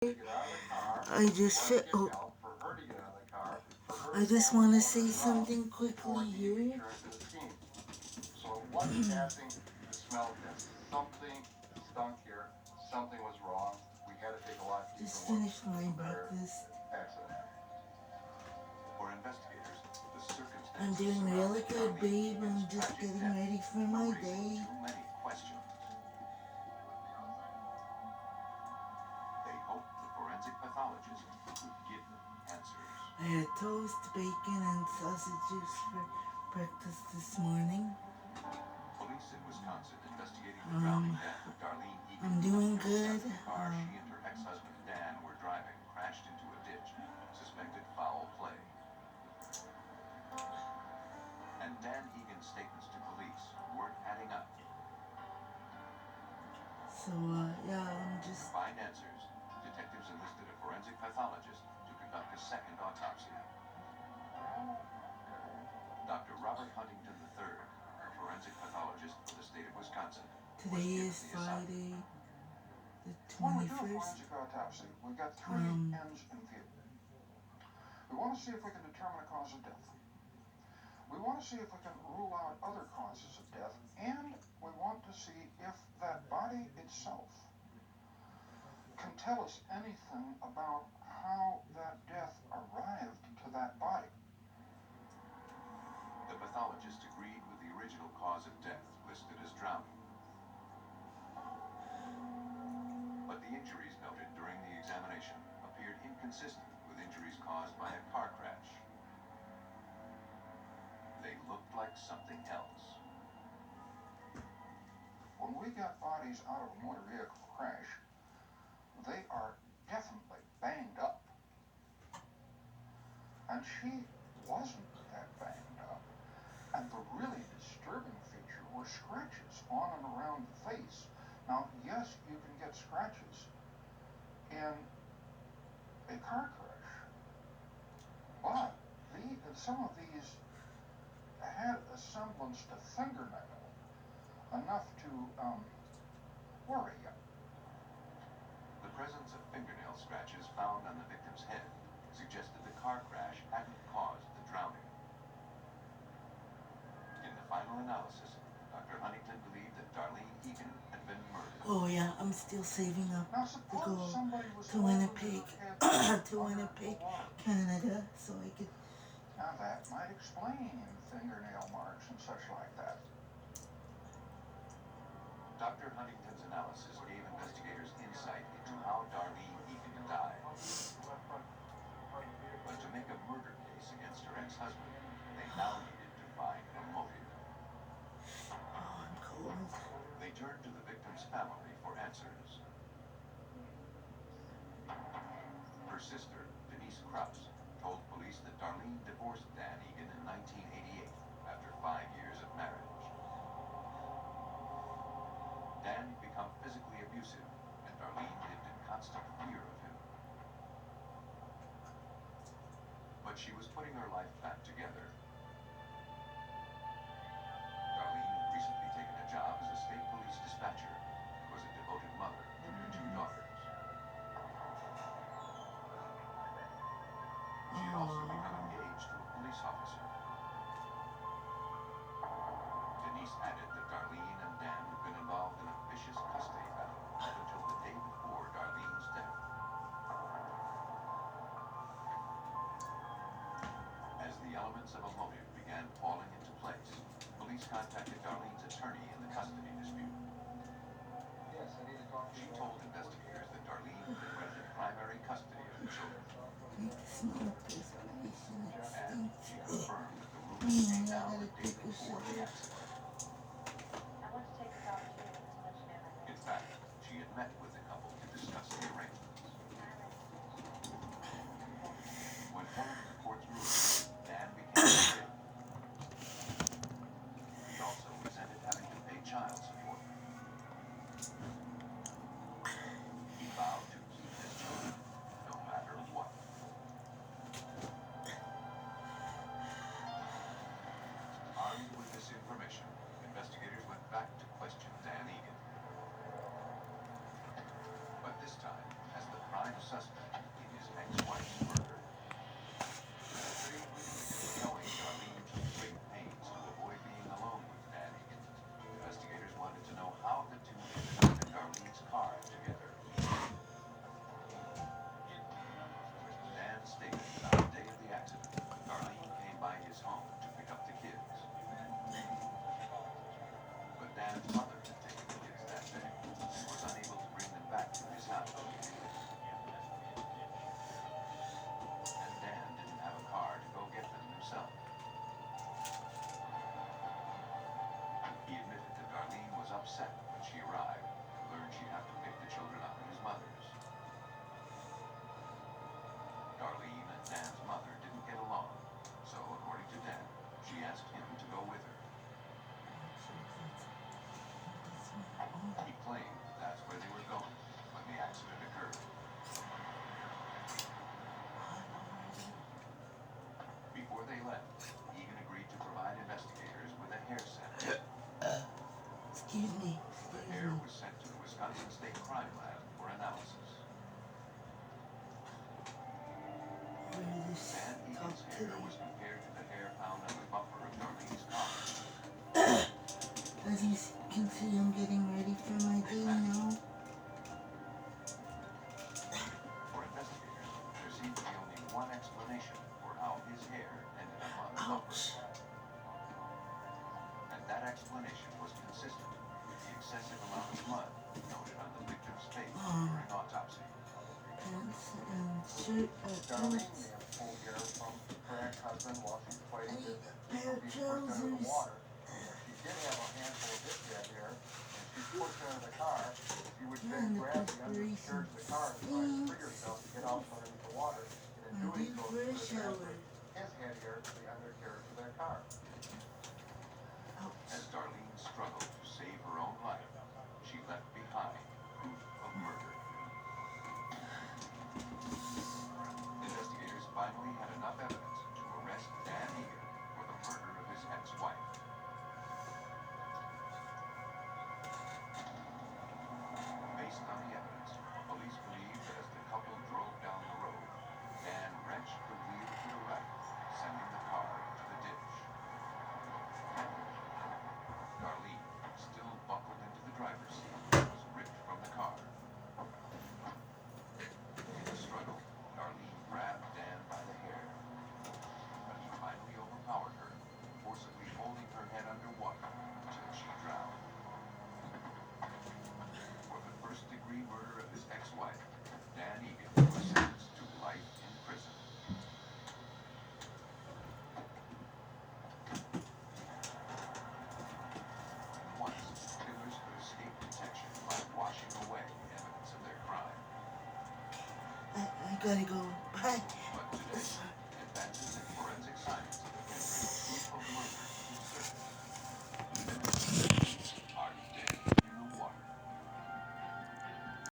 I just feel. Oh, I just want to say something quickly here. So one passing the smell test. Something stunk here. Something was wrong. We had to take a lot deeper. Just finished my breakfast. Accident. For investigators, the circumstances. I'm doing really good, babe. I'm just getting ready for my day. Too many questions. They hope the forensic pathologist would give them answers. I had toast, bacon, and sausages for breakfast this morning. Police in Wisconsin investigating the drowning death of Darlene Egan. I'm doing good. She and her ex-husband Dan were driving, crashed into a ditch. Suspected foul play. And Dan Egan's statements to police weren't adding up. So, yeah, I'm just... To find answers, detectives enlisted a forensic pathologist to conduct a second autopsy. Dr. Robert Huntington III, a forensic pathologist for the state of Wisconsin. Today is Friday, the 21st. When we do a forensic autopsy, we've got three ends in view. We want to see if we can determine a cause of death. We want to see if we can rule out other causes of death, and we want to see if that body itself can tell us anything about how that death arrived to that body. The pathologist agreed with the original cause of death, listed as drowning. But the injuries noted during the examination appeared inconsistent with injuries caused by a car crash. They looked like something else. When we got bodies out of a motor vehicle crash, they are definitely banged up. And she wasn't that banged up. And the really disturbing feature were scratches on and around the face. Now, yes, you can get scratches in a car crash, but some of these had a semblance to fingernail, enough to worry you. The presence of fingernail scratches found on the victim's head suggested the car crash hadn't caused the drowning. In the final analysis, Dr. Huntington believed that Darlene Egan had been murdered. Oh yeah, I'm still saving up to go to Winnipeg, to Winnipeg, Canada, so I could... Now that might explain fingernail marks and such like that. Dr. Huntington's analysis gave investigators insight into how Darlene Egan died. But to make a murder case against her ex-husband, they now needed to find a motive. Oh, I'm cold. They turned to the victim's family for answers. Her sister, Denise Krause, told police that Darlene divorced Dan Egan in 1988 after 5 years of marriage. Dan had become physically abusive, and Darlene lived in constant fear of him. But she was putting her life back together. Darlene had recently taken a job as a state police dispatcher and was a devoted mother to her 2 daughters. She had also become engaged to a police officer. Denise added that Darlene and Dan had been involved in a vicious custody battle up until the day before Darlene's death. As the elements of a motive began falling into place, police contacted Darlene's attorney in the custody dispute. Yes, I need to talk to you. She told investigators that Darlene had been granted primary custody of the children. And she confirmed that the ruling came down the day before the accident. In fact, she had met with the couple to discuss the arrangements. When following the court's ruling, Dan became ill. He also resented having to pay child support. He vowed to keep his children, no matter what. suspect in his ex-wife's murder. Knowing Darlene took great pains to avoid being alone with Dan Egan, investigators wanted to know how the two ended up in Darlene's car together. Dan stated that on the day of the accident, Darlene came by his home to pick up the kids. But Dan's mother had taken the kids that day and was unable to bring them back to his house. And Dan didn't have a car to go get them himself. He admitted that Darlene was upset when she arrived and learned she'd have to pick the children up at his mother's. Darlene and Dan's mother didn't get along, so according to Dan, she asked him to go with her. He claimed that's where they were going when the accident occurred. Before they left, Egan agreed to provide investigators with a hair sample. Excuse me. The hair was sent to the Wisconsin State Crime Lab for analysis. Dan Egan's hair was compared to the hair found on the bumper of Darlene's car. As you can see, I'm getting ready for my day now. For investigators, there seemed to be only one explanation for how his hair ended up on the bumper. And that explanation was consistent with the excessive amount of blood noted on the victim's face during autopsy. Pants and shirt, Darlene pants. may have pulled hair from her ex-husband while she was fighting to Pair of be pushed under the trousers. water. If she did have a handful of his dead hair, and she's pushed under the car, she would then And the grab the undercarriage of the car and try to free herself to get out from underneath the water. And in doing so, for a she would shower. transfer his head hair to the undercarriage of their car. As Darlene struggled to save her own life, she left behind proof of murder. Investigators finally had enough evidence to arrest Dan Egan for the murder of his ex-wife. Based on the evidence, police believe that as the couple drove down the road, Dan wrenched the wheel to the right, sending the car into the ditch. Darlene, still buckled into the driver's seat, was ripped from the car. In the struggle, Darlene grabbed Dan by the hair, but he finally overpowered her, forcibly holding her head underwater until she drowned. For the first-degree murder of his ex-wife, Dan Egan was sentenced to life in prison. Once, killers could escape detection by washing away evidence of their crime. I gotta go. Bye. But today, advances in forensic science can bring